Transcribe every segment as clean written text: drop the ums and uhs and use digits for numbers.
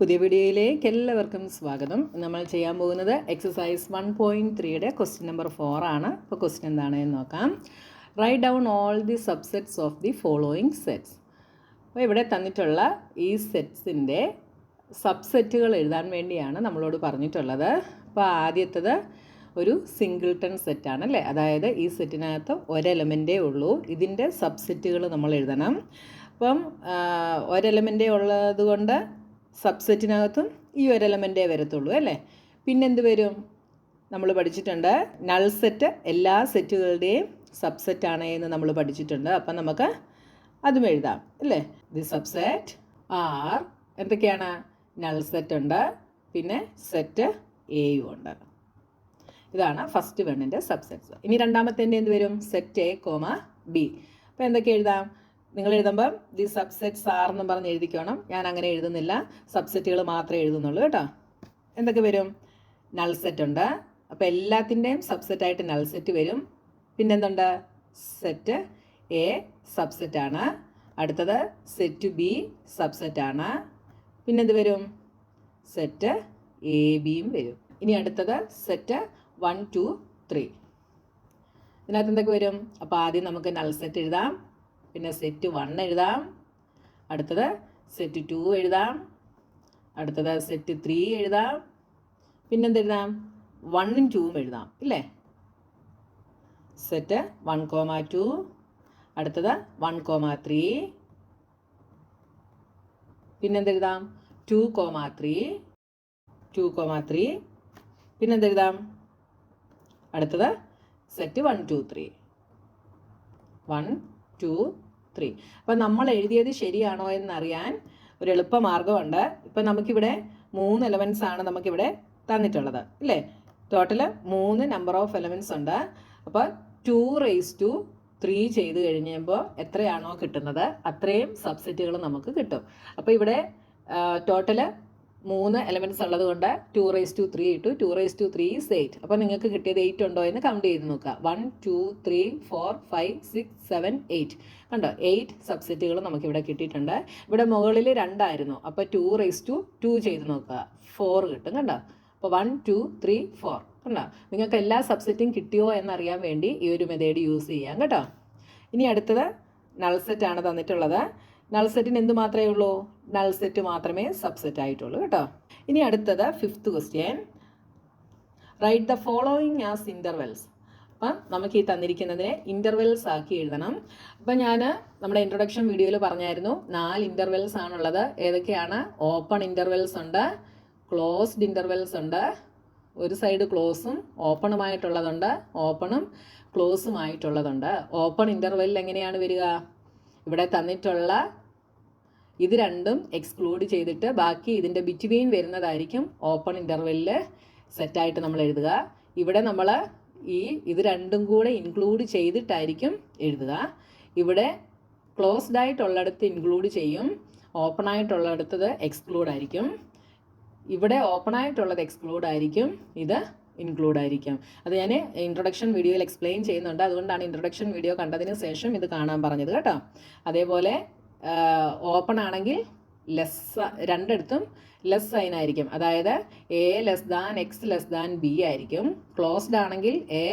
പുതിയ വീഡിയോയിലേക്ക് എല്ലാവർക്കും സ്വാഗതം. നമ്മൾ ചെയ്യാൻ പോകുന്നത് എക്സസൈസ് 1.3യുടെ ക്വസ്റ്റ്യൻ നമ്പർ 4 ആണ്. അപ്പോൾ ക്വസ്റ്റ്യൻ എന്താണെന്ന് നോക്കാം. Write down all the subsets of the following sets. അപ്പോൾ ഇവിടെ തന്നിട്ടുള്ള ഈ സെറ്റ്സിൻ്റെ സബ്സെറ്റുകൾ എഴുതാൻ വേണ്ടിയാണ് നമ്മളോട് പറഞ്ഞിട്ടുള്ളത്. അപ്പോൾ ആദ്യത്തേത് ഒരു സിംഗിൾട്ടൺ സെറ്റാണ് അല്ലേ, അതായത് ഈ സെറ്റിനകത്ത് ഒരെലമെൻറ്റേ ഉള്ളൂ. ഇതിൻ്റെ സബ്സെറ്റുകൾ നമ്മൾ എഴുതണം. അപ്പം ഒരെലമെൻറ്റേ ഉള്ളത് കൊണ്ട് സബ്സെറ്റിനകത്തും ഈ ഒരു എലമെൻറ്റേ വരത്തുള്ളൂ അല്ലേ. പിന്നെന്ത് വരും? നമ്മൾ പഠിച്ചിട്ടുണ്ട് നൾ സെറ്റ് എല്ലാ സെറ്റുകളുടെയും സബ്സെറ്റാണ് എന്ന് നമ്മൾ പഠിച്ചിട്ടുണ്ട്. അപ്പം നമുക്ക് അതും എഴുതാം അല്ലേ. ദി സബ്സെറ്റ് ആർ എന്തൊക്കെയാണ്? നൾ സെറ്റ് ഉണ്ട്, പിന്നെ സെറ്റ് എയും ഉണ്ട്. ഇതാണ് ഫസ്റ്റ് വണ്ണിൻ്റെ സബ്സെറ്റ്സ്. ഇനി രണ്ടാമത്തേൻ്റെ എന്ത് വരും? Set A comma B. അപ്പോൾ എന്തൊക്കെ എഴുതാം? നിങ്ങൾ എഴുതുമ്പം ദി സബ്സെറ്റ്സ് ആർ എന്നും പറഞ്ഞ് എഴുതിക്കണം. ഞാൻ അങ്ങനെ എഴുതുന്നില്ല, സബ്സെറ്റുകൾ മാത്രമേ എഴുതുന്നുള്ളൂ കേട്ടോ. എന്തൊക്കെ വരും? നൾ സെറ്റ് ഉണ്ട്, അപ്പോൾ എല്ലാത്തിൻ്റെയും സബ്സെറ്റായിട്ട് നൾ സെറ്റ് വരും. പിന്നെന്തുണ്ട്? സെറ്റ് എ സബ്സെറ്റാണ്. അടുത്തത് സെറ്റ് ബി സബ്സെറ്റാണ്. പിന്നെന്ത് വരും? സെറ്റ് എ ബിയും വരും. ഇനി അടുത്തത് സെറ്റ് 1, 2, 3. ഇതിനകത്ത് എന്തൊക്കെ വരും? അപ്പോൾ ആദ്യം നമുക്ക് നൾ സെറ്റ് എഴുതാം, പിന്നെ സെറ്റ് 1 എഴുതാം, അടുത്തത് സെറ്റ് 2 എഴുതാം, അടുത്തത് സെറ്റ് 3 എഴുതാം, പിന്നെന്തെഴുതാം? 1ഉം 2ഉം എഴുതാം ഇല്ലേ. സെറ്റ് 1, 2, അടുത്തത് 1, 3, പിന്നെന്തെഴുതാം? 2, 3, 2, 3, പിന്നെന്തെഴുതാം? അടുത്തത് സെറ്റ് 1, 2, 3, 1, 2, 3. അപ്പം നമ്മൾ എഴുതിയത് ശരിയാണോ എന്നറിയാൻ ഒരു എളുപ്പമാർഗ്ഗമുണ്ട്. ഇപ്പം നമുക്കിവിടെ 3 എലമെൻറ്റ്സ് ആണ് നമുക്കിവിടെ തന്നിട്ടുള്ളത് അല്ലേ. ടോട്ടൽ 3 നമ്പർ ഓഫ് എലമെൻറ്റ്സ് ഉണ്ട്. അപ്പോൾ 2⁻³ ചെയ്ത് കഴിഞ്ഞപ്പോൾ എത്രയാണോ കിട്ടുന്നത് അത്രയും സബ്സെറ്റുകൾ നമുക്ക് കിട്ടും. അപ്പോൾ ഇവിടെ ടോട്ടൽ 3 എലമെൻറ്റ്സ് ഉള്ളത് കൊണ്ട് 2⁻³ ഇട്ടു. 2⁻³ is 8. അപ്പോൾ നിങ്ങൾക്ക് കിട്ടിയത് 8 ഉണ്ടോ എന്ന് കൗണ്ട് ചെയ്ത് നോക്കുക. 1, 2, 3, 4, 5, 6, 7, 8 കണ്ടോ. 8 സബ്സെറ്റുകൾ നമുക്കിവിടെ കിട്ടിയിട്ടുണ്ട്. ഇവിടെ മുകളിൽ 2 ആയിരുന്നു, അപ്പോൾ 2⁻² ചെയ്ത് നോക്കുക, 4 കിട്ടും കണ്ടോ. അപ്പോൾ 1, 2, 3, 4 കണ്ടോ. നിങ്ങൾക്ക് എല്ലാ സബ്സെറ്റും കിട്ടിയോ എന്നറിയാൻ വേണ്ടി ഈ ഒരു മെത്തേഡ് യൂസ് ചെയ്യാം കേട്ടോ. ഇനി അടുത്തത് നൾ സെറ്റാണ് തന്നിട്ടുള്ളത്. നൾ സെറ്റിന് എന്ത് മാത്രമേ ഉള്ളൂ? നൾ സെറ്റ് മാത്രമേ സബ്സെറ്റ് ആയിട്ടുള്ളൂ കേട്ടോ. ഇനി അടുത്തത് 5th question. Write the following as intervals. അപ്പം നമുക്ക് ഈ തന്നിരിക്കുന്നതിനെ ഇൻ്റർവെൽസ് ആക്കി എഴുതണം. അപ്പം ഞാൻ നമ്മുടെ ഇൻട്രൊഡക്ഷൻ വീഡിയോയിൽ പറഞ്ഞായിരുന്നു 4 ഇൻ്റർവെൽസ് ആണുള്ളത്. ഏതൊക്കെയാണ്? ഓപ്പൺ ഇൻ്റർവെൽസ് ഉണ്ട്, ക്ലോസ്ഡ് ഇൻ്റർവെൽസ് ഉണ്ട്, ഒരു സൈഡ് ക്ലോസും ഓപ്പണുമായിട്ടുള്ളതുണ്ട്, ഓപ്പണും ക്ലോസുമായിട്ടുള്ളതുണ്ട്. ഓപ്പൺ ഇൻ്റർവെല്ലിൽ എങ്ങനെയാണ് വരിക? ഇവിടെ തന്നിട്ടുള്ള ഇത് രണ്ടും എക്സ്ക്ലൂഡ് ചെയ്തിട്ട് ബാക്കി ഇതിൻ്റെ ബിറ്റ്വീൻ വരുന്നതായിരിക്കും ഓപ്പൺ ഇൻ്റർവെല്ലിൽ സെറ്റായിട്ട് നമ്മൾ എഴുതുക. ഇവിടെ നമ്മൾ ഇത് രണ്ടും കൂടെ ഇൻക്ലൂഡ് ചെയ്തിട്ടായിരിക്കും എഴുതുക. ഇവിടെ ക്ലോസ്ഡ് ആയിട്ടുള്ളിടത്ത് ഇൻക്ലൂഡ് ചെയ്യും, ഓപ്പൺ ആയിട്ടുള്ളിടത്തത് എക്സ്ക്ലൂഡ് ആയിരിക്കും. ഇവിടെ ഓപ്പൺ ആയിട്ടുള്ളത് എക്സ്ക്ലൂഡ് ആയിരിക്കും, ഇത് ഇൻക്ലൂഡ് ആയിരിക്കും. അത് ഞാൻ ഇൻട്രൊഡക്ഷൻ വീഡിയോയിൽ എക്സ്പ്ലെയിൻ ചെയ്യുന്നുണ്ട്. അതുകൊണ്ടാണ് ഇൻട്രൊഡക്ഷൻ വീഡിയോ കണ്ടതിന് ശേഷം ഇത് കാണാൻ പറഞ്ഞത് കേട്ടോ. അതേപോലെ ഓപ്പൺ ആണെങ്കിൽ രണ്ടിടത്തും ലെസ് സൈൻ ആയിരിക്കും, അതായത് A x B ആയിരിക്കും. ക്ലോസ്ഡ് ആണെങ്കിൽ A<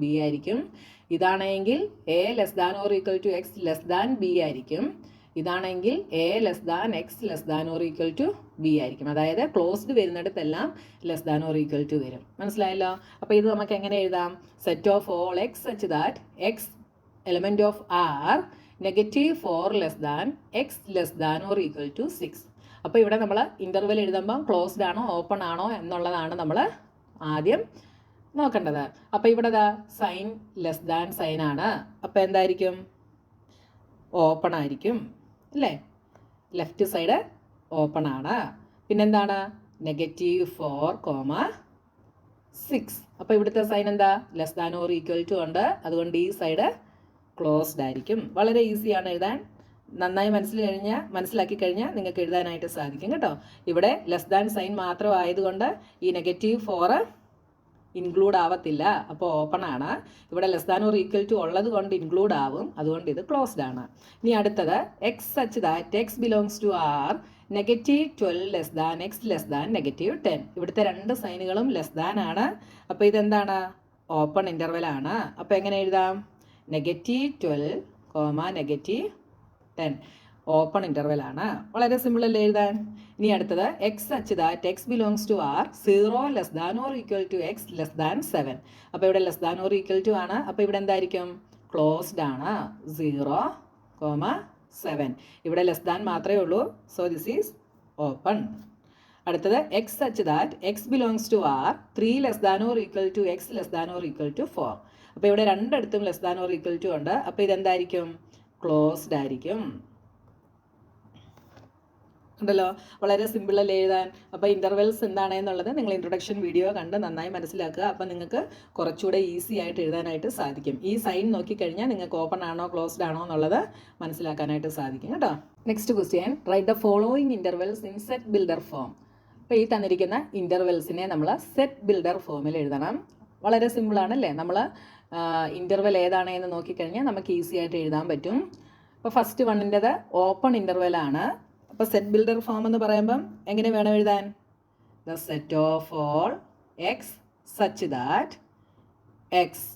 B ആയിരിക്കും. ഇതാണെങ്കിൽ A x B ആയിരിക്കും. ഇതാണെങ്കിൽ A x B ആയിരിക്കും. അതായത് ക്ലോസ്ഡ് വരുന്നിടത്തെല്ലാം ലെസ് വരും. മനസ്സിലായല്ലോ? അപ്പോൾ ഇത് നമുക്ക് എങ്ങനെ എഴുതാം? Set of all x such that x element of R -4 x < 6. അപ്പോൾ ഇവിടെ നമ്മൾ ഇൻ്റർവെൽ എഴുതുമ്പം ക്ലോസ്ഡ് ആണോ ഓപ്പൺ ആണോ എന്നുള്ളതാണ് നമ്മൾ ആദ്യം നോക്കേണ്ടത്. അപ്പോൾ ഇവിടെ സൈൻ ലെസ് ദാൻ സൈനാണ്, അപ്പോൾ എന്തായിരിക്കും? ഓപ്പൺ ആയിരിക്കും അല്ലേ. ലെഫ്റ്റ് സൈഡ് ഓപ്പൺ ആണ്. പിന്നെന്താണ്? -4, 6. അപ്പോൾ ഇവിടുത്തെ സൈൻ എന്താ? < ഉണ്ട്, അതുകൊണ്ട് ഈ സൈഡ് ക്ലോസ്ഡ് ആയിരിക്കും. വളരെ ഈസിയാണ് എഴുതാൻ. നന്നായി മനസ്സിലാക്കി കഴിഞ്ഞാൽ നിങ്ങൾക്ക് എഴുതാനായിട്ട് സാധിക്കും കേട്ടോ. ഇവിടെ ലെസ് ദാൻ സൈൻ മാത്രമായതുകൊണ്ട് ഈ -4 ഇൻക്ലൂഡ് ആവത്തില്ല, അപ്പോൾ ഓപ്പൺ ആണ്. ഇവിടെ less than or equal to ഉള്ളത് കൊണ്ട് ഇൻക്ലൂഡ് ആവും, അതുകൊണ്ട് ഇത് ക്ലോസ്ഡ് ആണ്. ഇനി അടുത്തത് x such that x belongs to R -12 less than x less than -10. ഇവിടുത്തെ രണ്ട് സൈനുകളും ലെസ് ദാൻ ആണ്. അപ്പോൾ ഇതെന്താണ്? ഓപ്പൺ ഇൻ്റർവെൽ ആണ്. അപ്പോൾ എങ്ങനെ എഴുതാം? -12, -10 ഓപ്പൺ ഇൻ്റർവെൽ ആണ്. വളരെ സിമ്പിൾ അല്ലേ എഴുതാൻ? ഇനി അടുത്തത് x such that x belongs to R 0 less than or equal to x less than 7. അപ്പോൾ ഇവിടെ less than or equal to ആണ്. അപ്പോൾ ഇവിടെ എന്തായിരിക്കും? ക്ലോസ്ഡ് ആണ്. 0, 7. ഇവിടെ ലെസ് ദാൻ മാത്രമേ ഉള്ളൂ. So this is open. അടുത്തത് x such that x belongs to R 3 less than or equal to x less than or equal to 4. അപ്പോൾ ഇവിടെ രണ്ടിടത്തും less than or equal to ഉണ്ട്. അപ്പോൾ ഇതെന്തായിരിക്കും? ക്ലോസ്ഡ് ആയിരിക്കും. ഉണ്ടല്ലോ, വളരെ സിമ്പിൾ അല്ലേ എഴുതാൻ? അപ്പോൾ ഇൻ്റർവെൽസ് എന്താണെന്നുള്ളത് നിങ്ങൾ ഇൻട്രൊഡക്ഷൻ വീഡിയോ കണ്ട് നന്നായി മനസ്സിലാക്കുക. അപ്പോൾ നിങ്ങൾക്ക് കുറച്ചുകൂടെ ഈസി ആയിട്ട് എഴുതാനായിട്ട് സാധിക്കും. ഈ സൈൻ നോക്കിക്കഴിഞ്ഞാൽ നിങ്ങൾക്ക് ഓപ്പൺ ആണോ ക്ലോസ്ഡ് ആണോ എന്നുള്ളത് മനസ്സിലാക്കാനായിട്ട് സാധിക്കും കേട്ടോ. Next question, write the following intervals in set builder form. അപ്പോൾ ഈ തന്നിരിക്കുന്ന ഇൻ്റർവെൽസിനെ നമ്മൾ സെറ്റ് ബിൽഡർ ഫോമിൽ എഴുതണം. വളരെ സിമ്പിളാണല്ലേ? നമ്മൾ ഇൻ്റർവെൽ ഏതാണെന്ന് നോക്കിക്കഴിഞ്ഞാൽ നമുക്ക് ഈസി ആയിട്ട് എഴുതാൻ പറ്റും. അപ്പോൾ ഫസ്റ്റ് വണ്ണിൻ്റെത് ഓപ്പൺ ഇൻ്റർവെലാണ്. അപ്പോൾ സെറ്റ് ബിൽഡർ ഫോം എന്ന് പറയുമ്പം എങ്ങനെ വേണം എഴുതാൻ? The set of all x such that x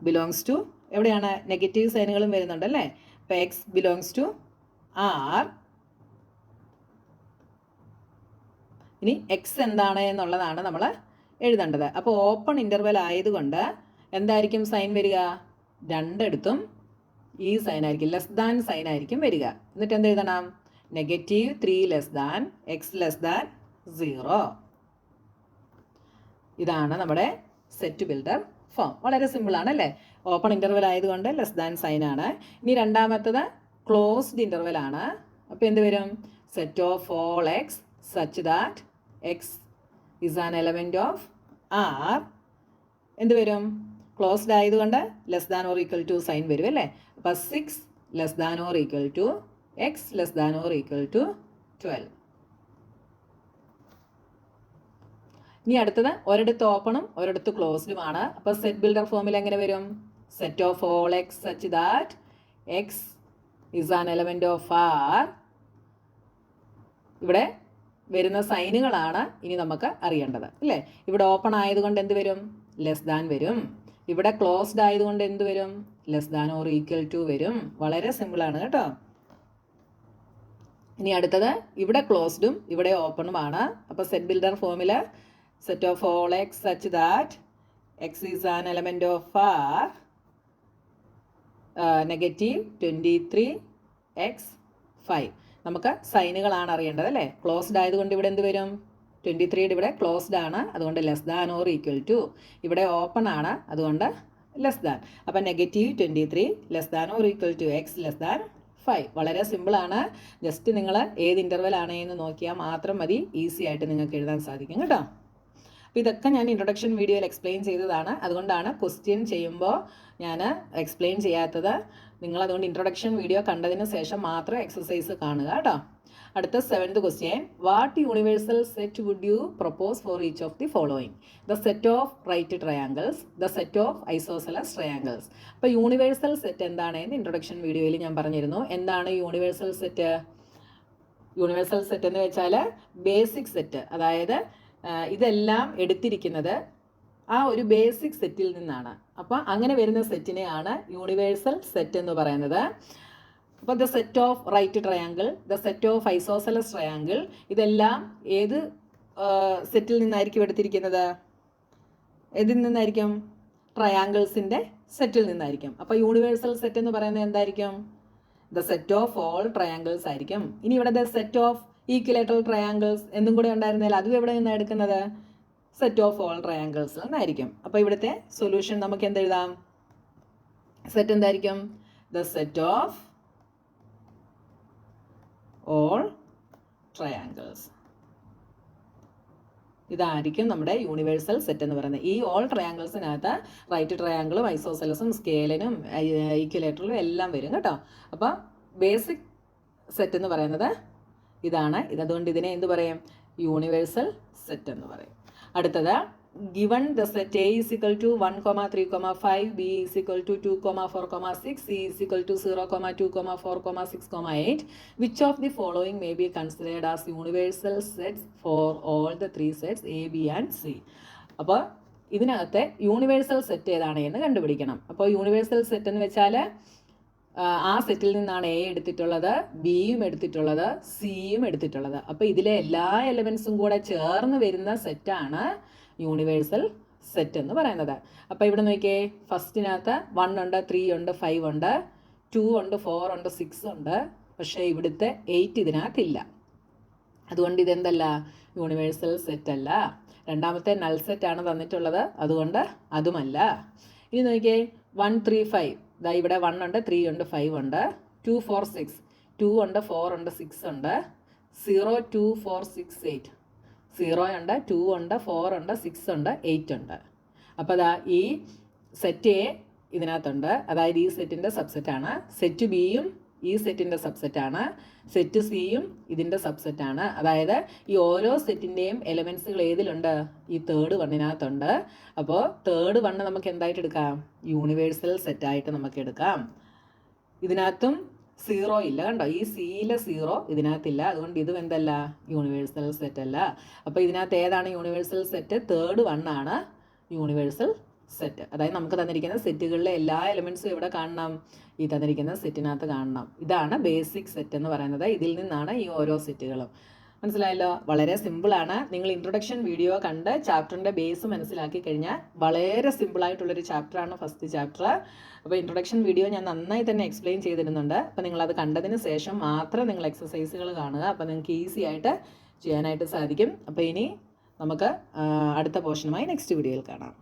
belongs to, എവിടെയാണ് നെഗറ്റീവ് സൈനുകളും വരുന്നുണ്ടല്ലേ? അപ്പോൾ എക്സ് ബിലോങ്സ് ടു ആർ. ഇനി എക്സ് എന്താണ് എന്നുള്ളതാണ് നമ്മൾ എഴുതേണ്ടത്. അപ്പോൾ ഓപ്പൺ ഇൻ്റർവെൽ ആയതുകൊണ്ട് എന്തായിരിക്കും സൈൻ വരിക? രണ്ടിടത്തും ഈ സൈൻ ആയിരിക്കും, ലെസ് ദാൻ സൈൻ ആയിരിക്കും വരിക. എന്നിട്ട് എന്ത് എഴുതണം? -3 less than x less than 0. ഇതാണ് നമ്മുടെ സെറ്റ് ബിൽഡർ ഫോം. വളരെ സിമ്പിളാണ് അല്ലേ? ഓപ്പൺ ഇൻ്റർവെൽ ആയതുകൊണ്ട് ലെസ് ദാൻ സൈൻ ആണ്. ഇനി രണ്ടാമത്തത് ക്ലോസ്ഡ് ഇൻ്റർവെൽ ആണ്. അപ്പോൾ എന്ത് വരും? Set of all x such that x is an element of R. എന്ത് വരും? ക്ലോസ്ഡ് ആയതുകൊണ്ട് less than or equal to sign വരും അല്ലേ? അപ്പോൾ 6 less than or equal to x less than or equal to 12. ഇനി അടുത്തത് ഒരിടത്ത് ഓപ്പണും ഒരിടത്ത് ക്ലോസ്ഡുമാണ്. അപ്പോൾ സെറ്റ് ബിൽഡർ ഫോമിൽ എങ്ങനെ വരും? Set of all x such that x is an element of R. ഇവിടെ വരുന്ന സൈനുകളാണ് ഇനി നമുക്ക് അറിയേണ്ടത് അല്ലേ? ഇവിടെ ഓപ്പൺ ആയതുകൊണ്ട് എന്ത് വരും? ലെസ് ദാൻ വരും. ഇവിടെ ക്ലോസ്ഡ് ആയതുകൊണ്ട് എന്ത് വരും? Less than or equal to വരും. വളരെ സിമ്പിളാണ് കേട്ടോ. ഇനി അടുത്തത് ഇവിടെ ക്ലോസ്ഡും ഇവിടെ ഓപ്പണുമാണ്. അപ്പോൾ സെറ്റ് ബിൽഡർ ഫോമിൽ set of all x such that x is an element of R -23 x 5. നമുക്ക് സൈനുകളാണ് അറിയേണ്ടത് അല്ലേ? ക്ലോസ്ഡ് ആയതുകൊണ്ട് ഇവിടെ എന്ത് വരും? 23 ഇവിടെ ക്ലോസ്ഡ് ആണ്, അതുകൊണ്ട് less than or equal to. ഇവിടെ ഓപ്പൺ ആണ്, അതുകൊണ്ട് ലെസ് ദാൻ. അപ്പം -23 less than or equal to x less than 5. വളരെ സിമ്പിളാണ്. ജസ്റ്റ് നിങ്ങൾ ഏത് ഇൻ്റർവെൽ ആണ് എന്ന് നോക്കിയാൽ മാത്രം മതി, ഈസി ആയിട്ട് നിങ്ങൾക്ക് എഴുതാൻ സാധിക്കും കേട്ടോ. അപ്പോൾ ഇതൊക്കെ ഞാൻ ഇൻട്രൊഡക്ഷൻ വീഡിയോയിൽ എക്സ്പ്ലെയിൻ ചെയ്തതാണ്. അതുകൊണ്ടാണ് ക്വസ്റ്റ്യൻ ചെയ്യുമ്പോൾ ഞാൻ എക്സ്പ്ലെയിൻ ചെയ്യാത്തത്. നിങ്ങളതുകൊണ്ട് ഇൻട്രൊഡക്ഷൻ വീഡിയോ കണ്ടതിന് ശേഷം മാത്രം എക്സസൈസ് കാണുക കേട്ടോ. അടുത്ത 7th question, what universal set would you propose for each of the following? The set of right triangles, the set of isosceles triangles. അപ്പോൾ യൂണിവേഴ്സൽ സെറ്റ് എന്താണെന്ന് ഇൻട്രൊഡക്ഷൻ വീഡിയോയിൽ ഞാൻ പറഞ്ഞിരുന്നു. എന്താണ് യൂണിവേഴ്സൽ സെറ്റ്? യൂണിവേഴ്സൽ സെറ്റ് എന്ന് വെച്ചാൽ ബേസിക് സെറ്റ്, അതായത് ഇതെല്ലാം എടുത്തിരിക്കുന്നത് ആ ഒരു ബേസിക് സെറ്റിൽ നിന്നാണ്. അപ്പോൾ അങ്ങനെ വരുന്ന സെറ്റിനെയാണ് യൂണിവേഴ്സൽ സെറ്റ് എന്ന് പറയുന്നത്. അപ്പോൾ the set of right triangle, the set of isosceles triangle, ഇതെല്ലാം ഏത് സെറ്റിൽ നിന്നായിരിക്കും എടുത്തിരിക്കുന്നത്? ഏതിൽ നിന്നായിരിക്കും? ട്രയാങ്കിൾസിൻ്റെ സെറ്റിൽ നിന്നായിരിക്കും. അപ്പോൾ യൂണിവേഴ്സൽ സെറ്റ് എന്ന് പറയുന്നത് എന്തായിരിക്കും? The set of all triangles ആയിരിക്കും. ഇനി ഇവിടെ the set of equilateral triangles എന്നും കൂടെ ഉണ്ടായിരുന്നതിൽ അതും എവിടെ നിന്നാണ് എടുക്കുന്നത്? സെറ്റ് ഓഫ് ഓൾ ട്രയാങ്കിൾസ് എന്നായിരിക്കും. അപ്പോൾ ഇവിടുത്തെ സൊല്യൂഷൻ നമുക്ക് എന്തെഴുതാം? സെറ്റ് എന്തായിരിക്കും? The set of all triangles. ഇതായിരിക്കും നമ്മുടെ യൂണിവേഴ്സൽ സെറ്റ് എന്ന് പറയുന്നത്. ഈ ഓൾ ട്രയാങ്കിൾസിനകത്ത് റൈറ്റ് ട്രയാങ്കിളും ഐസോസെലസും സ്കേലനും ഈക്വലേറ്ററിലും എല്ലാം വരും കേട്ടോ. അപ്പോൾ ബേസിക് സെറ്റ് എന്ന് പറയുന്നത് ഇതാണ്. ഇതുകൊണ്ട് ഇതിനെ എന്ത് പറയും? യൂണിവേഴ്സൽ സെറ്റ് എന്ന് പറയും. അടുത്തത് given the set A is equal to 1, 3, 5, B is equal to 2, 4, 6, C is equal to 0, 2, 4, 6, 8, which of the following may be considered as universal sets for all the three sets A, B and C? അപ്പോൾ ഇതിനകത്തെ universal set ഏതാണ് എന്ന് കണ്ടുപിടിക്കണം. അപ്പോൾ universal set എന്ന് വെച്ചാൽ ആ സെറ്റിൽ നിന്നാണ് എ എടുത്തിട്ടുള്ളത്, ബിയും എടുത്തിട്ടുള്ളത്, സിയും എടുത്തിട്ടുള്ളത്. അപ്പോൾ ഇതിലെ എല്ലാ എലമെൻസും കൂടെ ചേർന്ന് വരുന്ന സെറ്റാണ് യൂണിവേഴ്സൽ സെറ്റ് എന്ന് പറയുന്നത്. അപ്പോൾ ഇവിടെ നോക്കിയേ, ഫസ്റ്റിനകത്ത് 1 ഉണ്ട്, 3 ഉണ്ട്, 5 ഉണ്ട്, 2 ഉണ്ട്, 4 ഉണ്ട്, 6 ഉണ്ട്. പക്ഷേ ഇവിടുത്തെ 8 ഇതിനകത്തില്ല. അതുകൊണ്ട് ഇതെന്തല്ല, യൂണിവേഴ്സൽ സെറ്റ് അല്ല. രണ്ടാമത്തെ നൾ സെറ്റാണ് തന്നിട്ടുള്ളത്, അതുകൊണ്ട് അതുമല്ല. ഇനി നോക്കിയേ, 1, 3, 5, ഇതാ ഇവിടെ 1 ഉണ്ട്, 3 ഉണ്ട്, 5 ഉണ്ട്, 2, 4, 6, 2 ഉണ്ട്, 4 ഉണ്ട്, 6 ഉണ്ട്, 0, 2, 4, 6, 8, 0 ഉണ്ട്, 2 ഉണ്ട്, 4 ഉണ്ട്, 6 ഉണ്ട്, 8 ഉണ്ട്. അപ്പോൾ അതാ ഈ സെറ്റ് എ ഇതിനകത്തുണ്ട്, അതായത് ഈ സെറ്റിൻ്റെ സബ്സെറ്റാണ്. സെറ്റ് ബിയും ഈ സെറ്റിൻ്റെ സബ്സെറ്റാണ്. സെറ്റ് സിയും ഇതിൻ്റെ സബ്സെറ്റാണ്. അതായത് ഈ ഓരോ സെറ്റിൻ്റെയും എലമെൻസുകൾ ഏതിലുണ്ട്, ഈ തേർഡ് വണ്ണിനകത്തുണ്ട്. അപ്പോൾ തേർഡ് വണ്ണ് നമുക്ക് എന്തായിട്ട് എടുക്കാം, യൂണിവേഴ്സൽ സെറ്റായിട്ട് നമുക്ക് എടുക്കാം. ഇതിനകത്തും 0 ഇല്ല, കണ്ടോ, ഈ സിയിലെ 0 ഇതിനകത്തില്ല. അതുകൊണ്ട് ഇതും എന്തല്ല, യൂണിവേഴ്സൽ സെറ്റ് അല്ല. അപ്പോൾ ഇതിനകത്ത് ഏതാണ് യൂണിവേഴ്സൽ സെറ്റ്? തേർഡ് വണ്ണാണ് യൂണിവേഴ്സൽ സെറ്റ്. അതായത് നമുക്ക് തന്നിരിക്കുന്ന സെറ്റുകളിലെ എല്ലാ എലമെൻസും എവിടെ കാണണം, ഈ തന്നിരിക്കുന്ന സെറ്റിനകത്ത് കാണണം. ഇതാണ് ബേസിക് സെറ്റ് എന്ന് പറയുന്നത്. ഇതിൽ നിന്നാണ് ഈ ഓരോ സെറ്റുകളും. മനസ്സിലായല്ലോ? വളരെ സിമ്പിളാണ്. നിങ്ങൾ ഇൻട്രൊഡക്ഷൻ വീഡിയോ കണ്ട് ചാപ്റ്ററിൻ്റെ ബേസ് മനസ്സിലാക്കി കഴിഞ്ഞാൽ വളരെ സിമ്പിളായിട്ടുള്ളൊരു ചാപ്റ്ററാണ് ഫസ്റ്റ് ചാപ്റ്റർ. അപ്പോൾ ഇൻട്രൊഡക്ഷൻ വീഡിയോ ഞാൻ നന്നായി തന്നെ എക്സ്പ്ലെയിൻ ചെയ്തിരുന്നുണ്ട്. അപ്പോൾ നിങ്ങളത് കണ്ടതിന് ശേഷം മാത്രം നിങ്ങൾ എക്സസൈസുകൾ കാണുക. അപ്പോൾ നിങ്ങൾക്ക് ഈസി ആയിട്ട് ചെയ്യാനായിട്ട് സാധിക്കും. അപ്പോൾ ഇനി നമുക്ക് അടുത്ത പോർഷനുമായി നെക്സ്റ്റ് വീഡിയോയിൽ കാണാം.